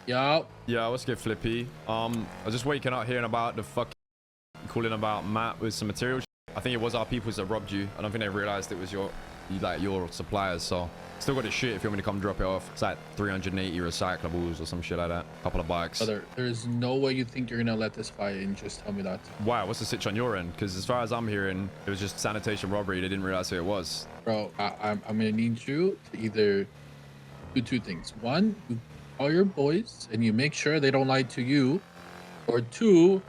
Yo. Yeah, what's good, Flippy? I was just waking up hearing about the fucking calling about Matt with some material. I think it was our peoples that robbed you. I don't think they realized it was your suppliers. So still got the shit if you want me to come drop it off. It's like 380 recyclables or some shit like that. A couple of bikes. Brother, there's no way you think you're gonna let this fly and just tell me that. Why? What's the situation on your end? Because as far as I'm hearing, it was just sanitation robbery. They didn't realize who it was. Bro, I'm gonna need you to either do two things. One, you call your boys and you make sure they don't lie to you, or two,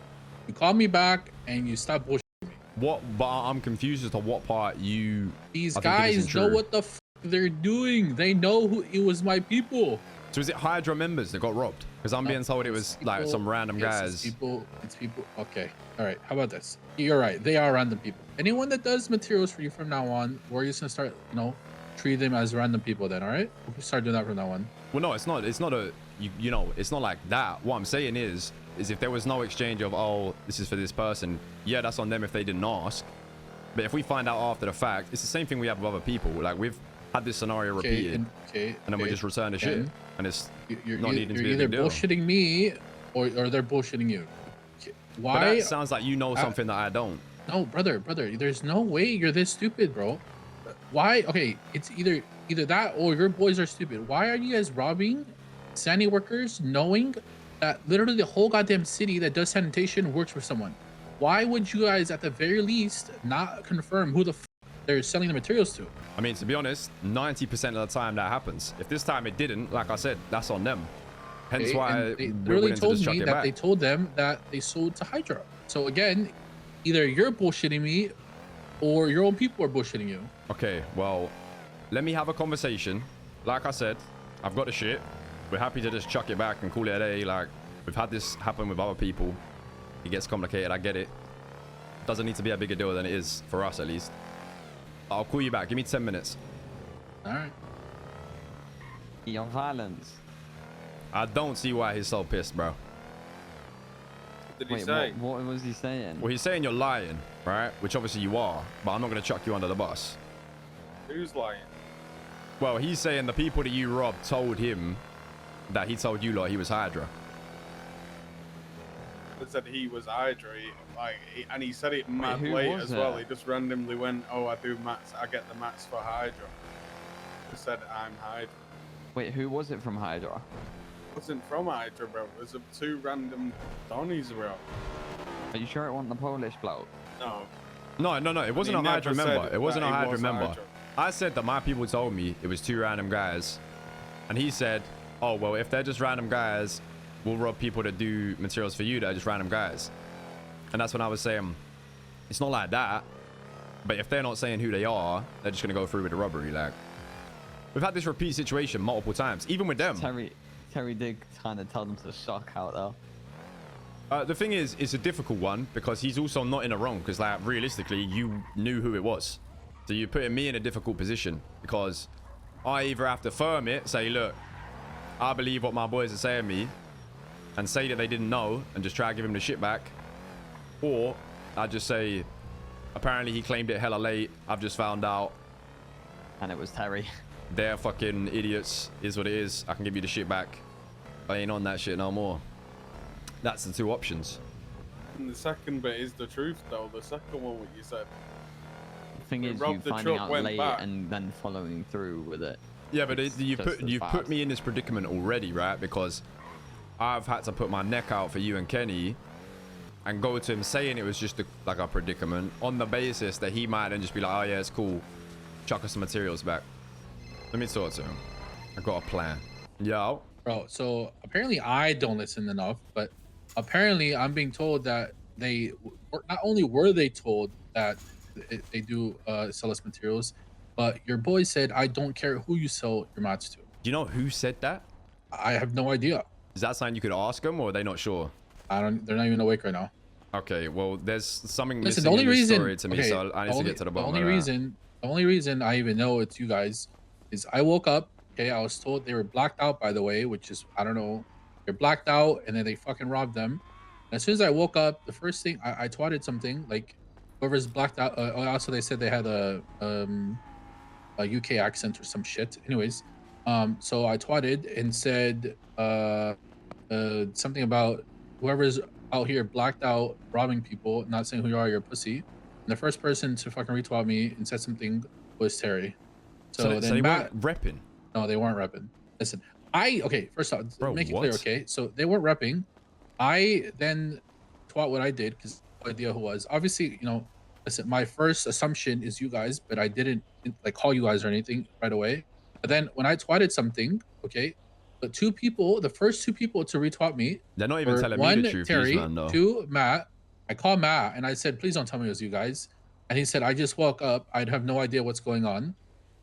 you call me back and you stop bullshitting me. What? But I'm confused as to what part you. These guys know what the f they're doing. They know who it was. My people. So is it Hydra members that got robbed? Because I'm being told it was people, like some random guys. It's people. Okay. All right. How about this? You're right. They are random people. Anyone that does materials for you from now on, we're just gonna start, treat them as random people. Then, all right? We can start doing that from now on. Well, no, it's not. It's not a. It's not like that. What I'm saying is if there was no exchange of, oh, this is for this person. Yeah, that's on them if they didn't ask. But if we find out after the fact, it's the same thing we have with other people. Like we've had this scenario repeated, and then we just return the shit, and it's not needing to be a big deal. You're either bullshitting me, or they're bullshitting you. Why? But that sounds like you know something that I don't. No, brother, there's no way you're this stupid, bro. Why? Okay, it's either that or your boys are stupid. Why are you guys robbing Sani workers knowing that literally the whole goddamn city that does sanitation works for someone? Why would you guys at the very least not confirm who the f they're selling the materials to? I mean, to be honest, 90% of the time that happens. If this time it didn't, like I said, that's on them. Hence why they literally told me that they told them that they sold to Hydra. So again, either you're bullshitting me or your own people are bullshitting you. Okay, well, let me have a conversation. Like I said, I've got the shit. We're happy to just chuck it back and call it a day. Like, we've had this happen with other people. It gets complicated, I get it. Doesn't need to be a bigger deal than it is for us, at least. I'll call you back. Give me 10 minutes. All right. Beyond violence. I don't see why he's so pissed, bro. What did he say? What was he saying? Well, he's saying you're lying, right? Which obviously you are, but I'm not going to chuck you under the bus. Who's lying? Well, he's saying the people that you robbed told him that he told you lot he was Hydra. That said he was Hydra, and he said it mad late as well. He just randomly went, "Oh, I do mats. I get the mats for Hydra." He said, "I'm Hydra." Wait, who was it from Hydra? It wasn't from Hydra, bro. It was two random Donnies, bro. Are you sure it wasn't the Polish bloke? No. No. It wasn't a Hydra member. It wasn't a Hydra member. Hydra. I said that my people told me it was two random guys, and he said, "Oh well, if they're just random guys, we'll rob people that do materials for you that are just random guys." And that's when I was saying, it's not like that. But if they're not saying who they are, they're just gonna go through with the robbery. Like, we've had this repeat situation multiple times, even with them. Terry did kind of tell them to shock out though. The thing is, it's a difficult one because he's also not in a wrong. Because like realistically, you knew who it was, so you're putting me in a difficult position because I either have to firm it, say, look, I believe what my boys are saying to me, and say that they didn't know and just try to give him the shit back, or I just say, apparently he claimed it hella late. I've just found out, and it was Terry. They're fucking idiots. Is what it is. I can give you the shit back. I ain't on that shit no more. That's the two options. And the second bit is the truth, though. The second one, what you said. The thing is, you finding out late and then following through with it. Yeah, but you've put me in this predicament already, right? Because I've had to put my neck out for you and Kenny, and go to him saying it was just like a predicament on the basis that he might then just be like, "Oh yeah, it's cool. Chuck us some materials back." Let me talk to him. I got a plan. Yo. Bro, so apparently I don't listen enough, but apparently I'm being told that they not only were they told that they do sell us materials, but your boy said, "I don't care who you sell your mats to." Do you know who said that? I have no idea. Is that something you could ask them, or are they not sure? They're not even awake right now. Okay, well, there's something Listen, missing in this story to me, so I need to get to the bottom of that. The only reason I even know it's you guys is I woke up. Okay, I was told they were blacked out, by the way, which is, I don't know. They're blacked out, and then they fucking robbed them. And as soon as I woke up, the first thing, I twatted something, like, whoever's blacked out. Also, they said they had a UK accent or some shit. Anyways, so I twatted and said, something about whoever's out here blacked out robbing people, not saying who you are, you're a pussy. And the first person to fucking retweet me and said something was Terry. So then they Matt, weren't repping. No, they weren't repping. Listen, okay, first off, Bro, make it what? clear, okay? So they weren't repping. I then twat what I did because no idea who was. Obviously, you know, listen, my first assumption is you guys, but I didn't like call you guys or anything right away. But then when I twatted something, okay, the first two people to retweet me, They're not even telling one, me the truth, Terry, man, though. two, Matt. I called Matt and I said, please don't tell me it was you guys. And he said, I just woke up. I'd have no idea what's going on.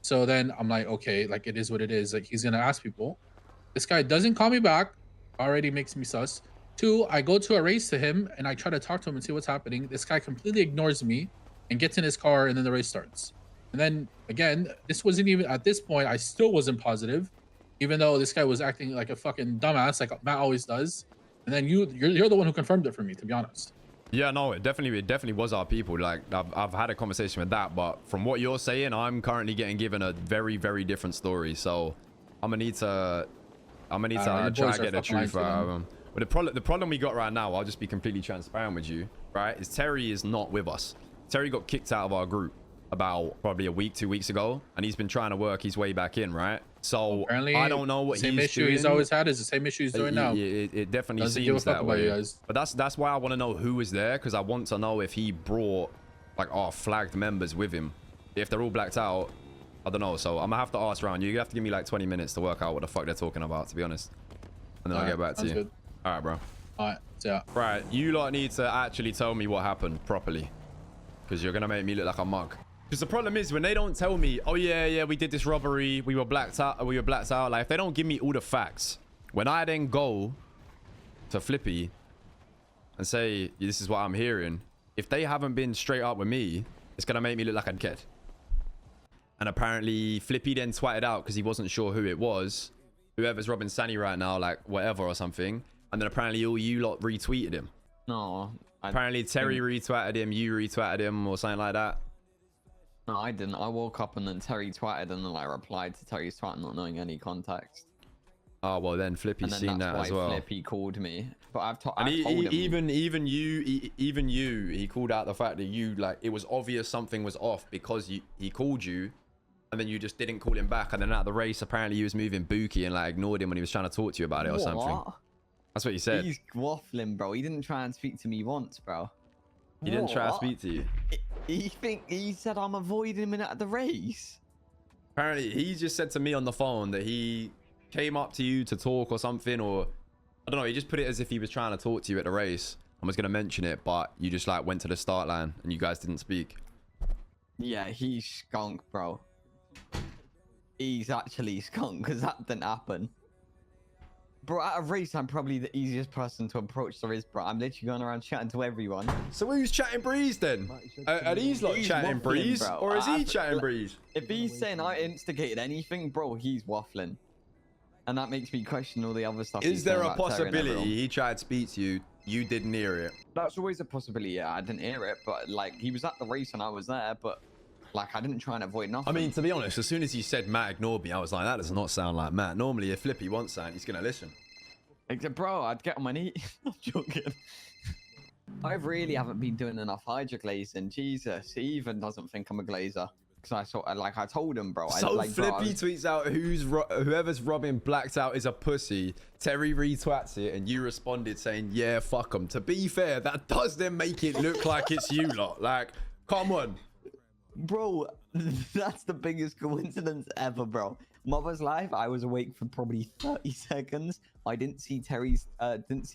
So then I'm like, okay, like it is what it is. Like he's gonna ask people. This guy doesn't call me back. Already makes me sus. Two, I go to a race to him and I try to talk to him and see what's happening. This guy completely ignores me and gets in his car and then the race starts. And then again, this wasn't even at this point. I still wasn't positive, even though this guy was acting like a fucking dumbass, like Matt always does. And then you're the one who confirmed it for me, to be honest. Yeah, no, it definitely was our people. Like I've had a conversation with that, but from what you're saying, I'm currently getting given a very, very different story. So I'm gonna need to try and get the truth out of him. But the problem we got right now, I'll just be completely transparent with you, right? Is Terry is not with us. Terry got kicked out of our group about probably a week, 2 weeks ago, and he's been trying to work his way back in, right? So apparently, I don't know what same issue he's always had is the same issue he's doing now. It definitely Doesn't seems that way. Guys. But that's why I want to know who was there, because I want to know if he brought like our flagged members with him. If they're all blacked out, I don't know. So I'm gonna have to ask around. You have to give me like 20 minutes to work out what the fuck they're talking about, to be honest. And then I'll get back to you. Good. All right, bro. All right. Yeah. Right, you lot need to actually tell me what happened properly, because you're gonna make me look like a mug. Because the problem is when they don't tell me, oh yeah, we did this robbery, we were blacked out. Like if they don't give me all the facts, when I then go to Flippy and say, this is what I'm hearing, if they haven't been straight up with me, it's gonna make me look like a kid. And apparently Flippy then twatted out because he wasn't sure who it was. Whoever's robbing Sani right now, like whatever or something. And then apparently all you lot retweeted him. No. Apparently Terry retweeted him, you retweeted him or something like that. No, I didn't. I woke up and then Terry twatted and then I replied to Terry's twat not knowing any context. Oh, well then Flippy's seen that as well. Flippy called me. But I've told him. Even you, he called out the fact that you, like, it was obvious something was off because he called you and then you just didn't call him back. And then at the race, apparently he was moving bookie and like ignored him when he was trying to talk to you about it or something. That's what he said. He's waffling, bro. He didn't try and speak to me once, bro. He didn't try to speak to you. He said I'm avoiding him at the race. Apparently, he just said to me on the phone that he came up to you to talk or something, or I don't know. He just put it as if he was trying to talk to you at the race. I was going to mention it, but you just like went to the start line and you guys didn't speak. Yeah, he's skunk, bro. He's actually skunk because that didn't happen. Bro, at a race, I'm probably the easiest person to approach there is, bro. I'm literally going around chatting to everyone. So who's chatting Breeze then? Are these lot chatting Breeze? Bro. Or is he chatting Breeze? If he's saying I instigated anything, bro, he's waffling. And that makes me question all the other stuff. Is there a possibility he tried to speak to you, you didn't hear it? That's always a possibility, yeah. I didn't hear it, but like, he was at the race and I was there, but like, I didn't try and avoid nothing. I mean, to be honest, as soon as he said Matt ignored me, I was like, that does not sound like Matt. Normally, if Flippy wants something, he's going to listen. Bro, I'd get on my knee. I'm joking. I really haven't been doing enough Hydra glazing. Jesus, he even doesn't think I'm a glazer. Because I told him, bro. So Flippy tweets out whoever's robbing blacked out is a pussy. Terry retweets it and you responded saying, yeah, fuck him. To be fair, that does then make it look like it's you lot. Like, come on. Bro, that's the biggest coincidence ever, bro. Mother's life, I was awake for probably 30 seconds. I didn't see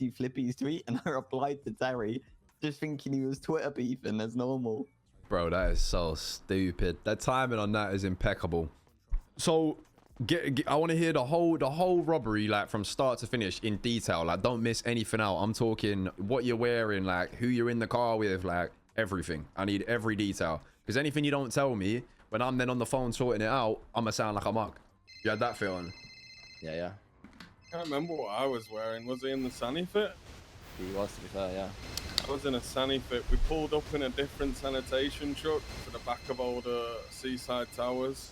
Flippy's tweet, and I replied to Terry, just thinking he was Twitter beefing as normal. Bro, that is so stupid. That timing on that is impeccable. So, I want to hear the whole robbery, like from start to finish, in detail. Like, don't miss anything out. I'm talking what you're wearing, like who you're in the car with, like everything. I need every detail. Because anything you don't tell me, when I'm then on the phone sorting it out, I'm gonna sound like a mug. You had that feeling? Yeah. I can't remember what I was wearing. Was he in the Sani fit? He was, to be fair, yeah. I was in a Sani fit. We pulled up in a different sanitation truck to the back of all the Seaside Towers.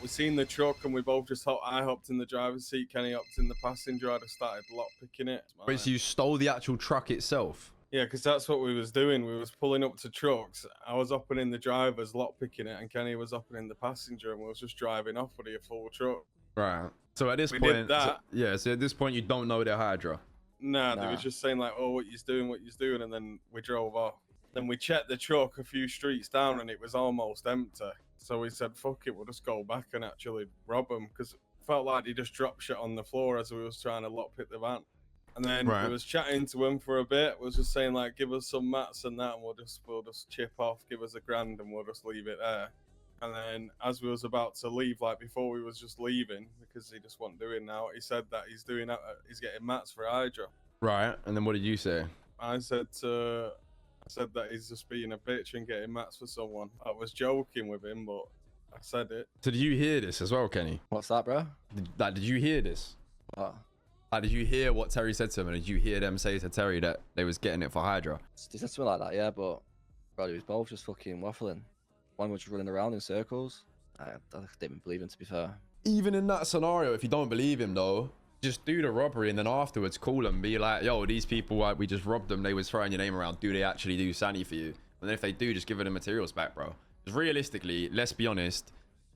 we seen the truck and we both just I hopped in the driver's seat, Kenny hopped in the passenger. I just started lock picking it. Wait, so you stole the actual truck itself? Yeah, because that's what we was doing. We was pulling up to trucks. I was hopping in the driver's, lock picking it, and Kenny was hopping in the passenger, and we was just driving off with a full truck. Right. So at this We point, did that. so at this point, you don't know they're Hydra. Nah, they was just saying like, oh, what you doing, and then we drove off. Then we checked the truck a few streets down, and it was almost empty. So we said, fuck it, we'll just go back and actually rob them, because it felt like he just dropped shit on the floor as we was trying to lock pick the van. And then we was chatting to him for a bit. We was just saying like, give us some mats and that, and we'll just chip off, give us $1,000, and we'll just leave it there. And then as we was about to leave, like before we was just leaving, because he just wasn't doing now, he said that he's getting mats for Hydra. Right. And then what did you say? I said that he's just being a bitch and getting mats for someone. I was joking with him, but I said it. So did you hear this as well, Kenny? What's that, bro? Did you hear this? What? Did you hear what Terry said to him? And did you hear them say to Terry that they was getting it for Hydra? They said something like that, yeah, but bro, he was both just fucking waffling. One was running around in circles. I didn't even believe him, to be fair. Even in that scenario, if you don't believe him though, just do the robbery and then afterwards call them, be like, yo, these people, we just robbed them, they was throwing your name around, do they actually do Sani for you? And then if they do, just give them the materials back, bro. Because realistically, let's be honest,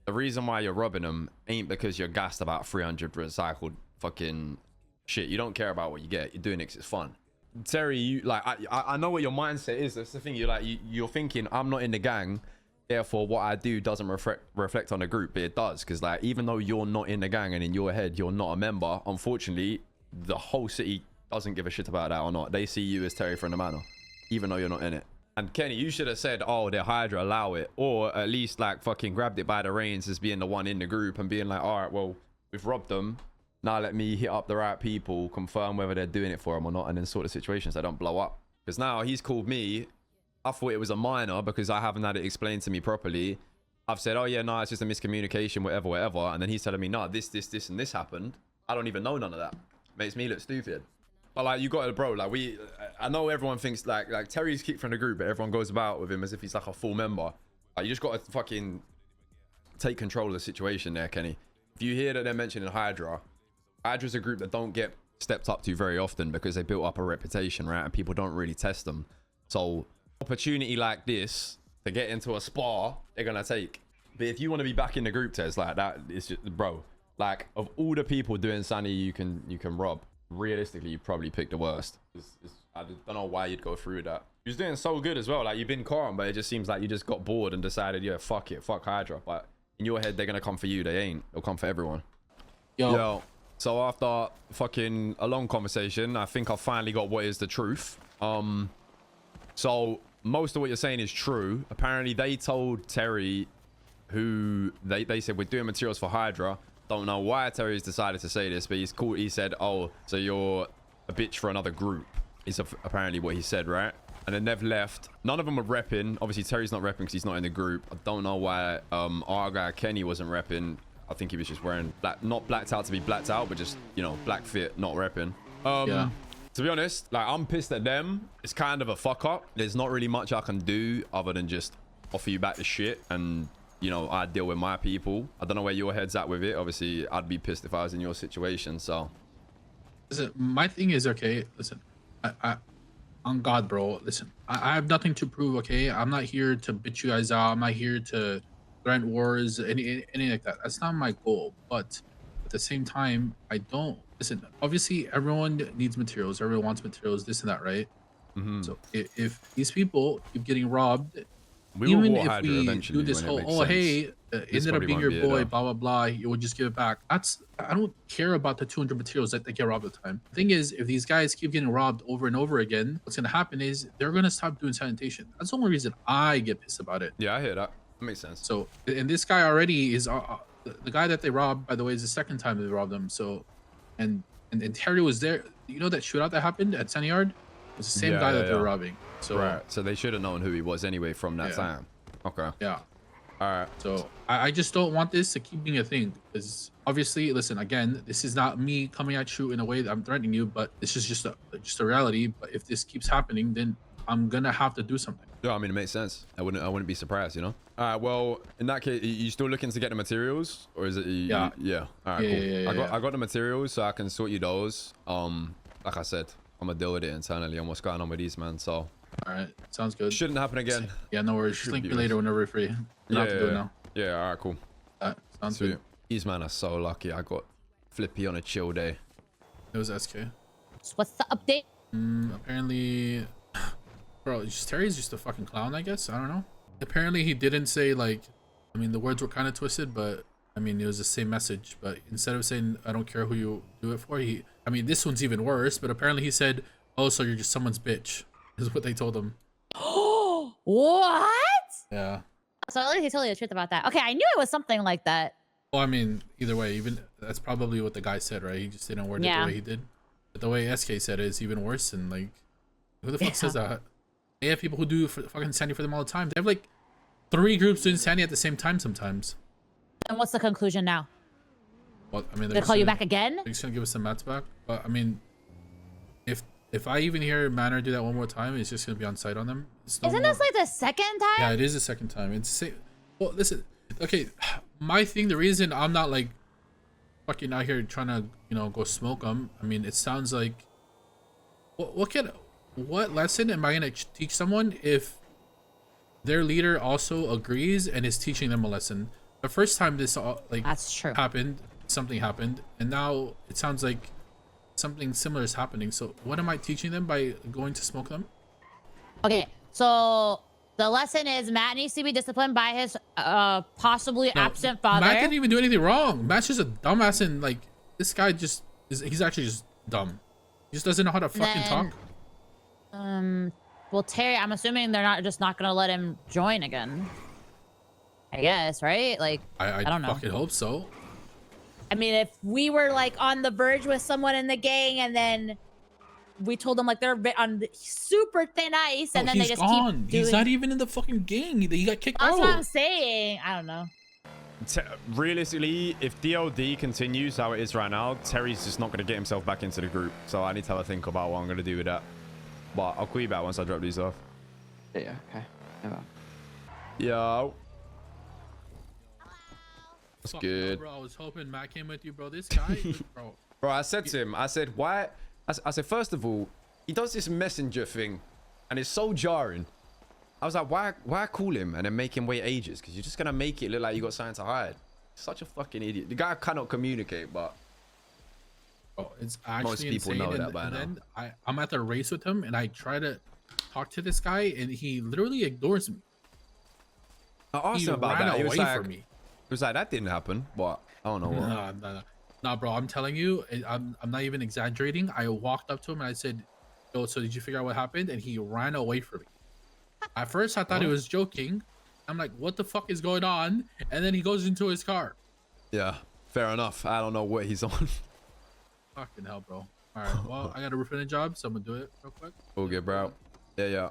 the reason why you're robbing them ain't because you're gassed about 300 recycled fucking shit. You don't care about what you get, you're doing it 'cause it's fun. Terry, you like, I know what your mindset is. That's the thing. You're thinking, I'm not in the gang, therefore what I do doesn't reflect on the group, but it does, because like, even though you're not in the gang and in your head you're not a member, unfortunately the whole city doesn't give a shit about that or not. They see you as Terry from the Manor, even though you're not in it. And Kenny, you should have said, oh, they're Hydra, allow it, or at least like fucking grabbed it by the reins as being the one in the group and being like, all right, well, we've robbed them, now let me hit up the right people, confirm whether they're doing it for them or not, and then sort of situations that don't blow up. Because now he's called me, I thought it was a minor because I haven't had it explained to me properly. I've said, oh yeah, no, it's just a miscommunication, whatever. And then he's telling me, no, this, and this happened. I don't even know none of that. Makes me look stupid. But like, you got it, bro. Like I know everyone thinks like Terry's kicked from the group, but everyone goes about with him as if he's like a full member. Like, you just got to fucking take control of the situation there, Kenny. If you hear that they're mentioning Hydra's a group that don't get stepped up to very often because they built up a reputation, right? And people don't really test them. So opportunity like this to get into a spar, they're gonna take. But if you want to be back in the group test like that, it's just, bro, like, of all the people doing Sani you can rob, realistically you probably pick the worst. I don't know why you'd go through that. He was doing so good as well. Like, you've been calm, but it just seems like you just got bored and decided, yeah, fuck it, fuck Hydra. But in your head, they're gonna come for you. They ain't. They'll come for everyone. Yo. So after fucking a long conversation, I think I finally got what is the truth. So most of what you're saying is true. Apparently they told Terry, who they said, we're doing materials for Hydra. Don't know why Terry's decided to say this, but he's cool. He said, oh, so you're a bitch for another group, is apparently what he said, right? And then they've left. None of them were repping. Obviously Terry's not repping because he's not in the group. I don't know why our guy Kenny wasn't repping. I think he was just wearing black, not blacked out to be blacked out, but just, you know, black fit, not repping. Yeah. To be honest, like, I'm pissed at them. It's kind of a fuck up. There's not really much I can do other than just offer you back the shit, and, you know, I deal with my people. I don't know where your head's at with it. Obviously, I'd be pissed if I was in your situation. So, listen, my thing is, okay, listen, I on God, bro, listen, I have nothing to prove. Okay, I'm not here to bitch you guys out. I'm not here to threaten wars, anything like that. That's not my goal. But at the same time, I don't listen. Obviously, everyone needs materials. Everyone wants materials. This and that, right? So if these people keep getting robbed, even if we do this whole, oh hey, ended up being your boy, blah blah blah, you would just give it back. I don't care about the 200 materials that they get robbed at the time. The thing is, if these guys keep getting robbed over and over again, what's gonna happen is they're gonna stop doing sanitation. That's the only reason I get pissed about it. Yeah, I hear that. That makes sense. So, and this guy already is the guy that they robbed, by the way, is the second time they robbed them. So, and Terry was there. You know that shootout that happened at Sani Yard? It was the same guy that they were robbing. So, right. So they should have known who he was anyway from that time. Okay. Yeah. All right. So I just don't want this to keep being a thing, because obviously, listen, again, this is not me coming at you in a way that I'm threatening you, but this is just a reality. But if this keeps happening, then I'm gonna have to do something. Yeah, I mean, it makes sense. I wouldn't be surprised, you know. All right, well, in that case, you still looking to get the materials, or is it? Yeah. Yeah. All right, cool. I got the materials, so I can sort you those. Like I said, I'm gonna deal with it internally on what's going on with these, man. So. All right, sounds good. Shouldn't happen again. Yeah, no worries. Just link me later whenever you're free. You don't have to do it now. Yeah. All right, cool. Sounds Sweet. good. These man are so lucky. I got Flippy on a chill day. It was SK. So what's the update? Apparently, bro, Terry's just a fucking clown, I guess. I don't know. Apparently, he didn't say, like, I mean, the words were kind of twisted, but I mean, it was the same message. But instead of saying, I don't care who you do it for, I mean, this one's even worse, but apparently he said, oh, so you're just someone's bitch, is what they told him. Oh, what? Yeah. So at least he told you the truth about that. Okay, I knew it was something like that. Well, I mean, either way, even that's probably what the guy said, right? He just didn't word it the way he did. But the way SK said it is even worse. And like, who the fuck says that? They have people who do fucking Sani for them all the time. They have like 3 groups doing Sani at the same time sometimes. And what's the conclusion now? Well, I mean, they call you back again? They're just gonna give us some mats back. But I mean, if I even hear Manor do that one more time, it's just gonna be on site on them. Isn't this like the second time? Yeah, it is the second time. It's the same. Well, listen. Okay, my thing. The reason I'm not like fucking out here trying to, you know, go smoke them. I mean, it sounds like what lesson am I gonna teach someone if their leader also agrees and is teaching them a lesson? The first time this all like that's true happened, something happened, and now it sounds like something similar is happening. So what am I teaching them by going to smoke them? Okay, so the lesson is Matt needs to be disciplined by his possibly absent father. Matt didn't even do anything wrong. Matt's just a dumbass, and like this guy just he's actually just dumb. He just doesn't know how to fucking talk. Well, Terry, I'm assuming they're not gonna let him join again. I guess, right? Like I don't know. I fucking hope so. I mean, if we were like on the verge with someone in the gang and then we told them like they're on super thin ice and then they just keep doing... He's not even in the fucking gang. He got kicked out. That's what I'm saying. I don't know. Realistically, if DLD continues how it is right now, Terry's just not going to get himself back into the group. So I need to have a think about what I'm going to do with that. But I'll call you back once I drop these off. Yeah, okay. Yo. That's good. Bro, I was hoping Matt came with you, bro. This guy, bro. Bro, I said to him, I said, why? I said, first of all, he does this messenger thing and it's so jarring. I was like, why call him and then make him wait ages? Because you're just going to make it look like you got something to hide. Such a fucking idiot. The guy cannot communicate, but it's actually most people insane. know that by now. Then I'm at the race with him and I try to talk to this guy and he literally ignores me. I asked him about that. He was like, that didn't happen, but I don't know what. Nah, bro, I'm telling you, I'm not even exaggerating. I walked up to him and I said, yo, so did you figure out what happened? And he ran away from me. At first, I thought he was joking. I'm like, what the fuck is going on? And then he goes into his car. Yeah, fair enough. I don't know what he's on. Fucking hell, bro. All right, well, I got to finish a job, so I'm going to do it real quick. All good, bro. Yeah.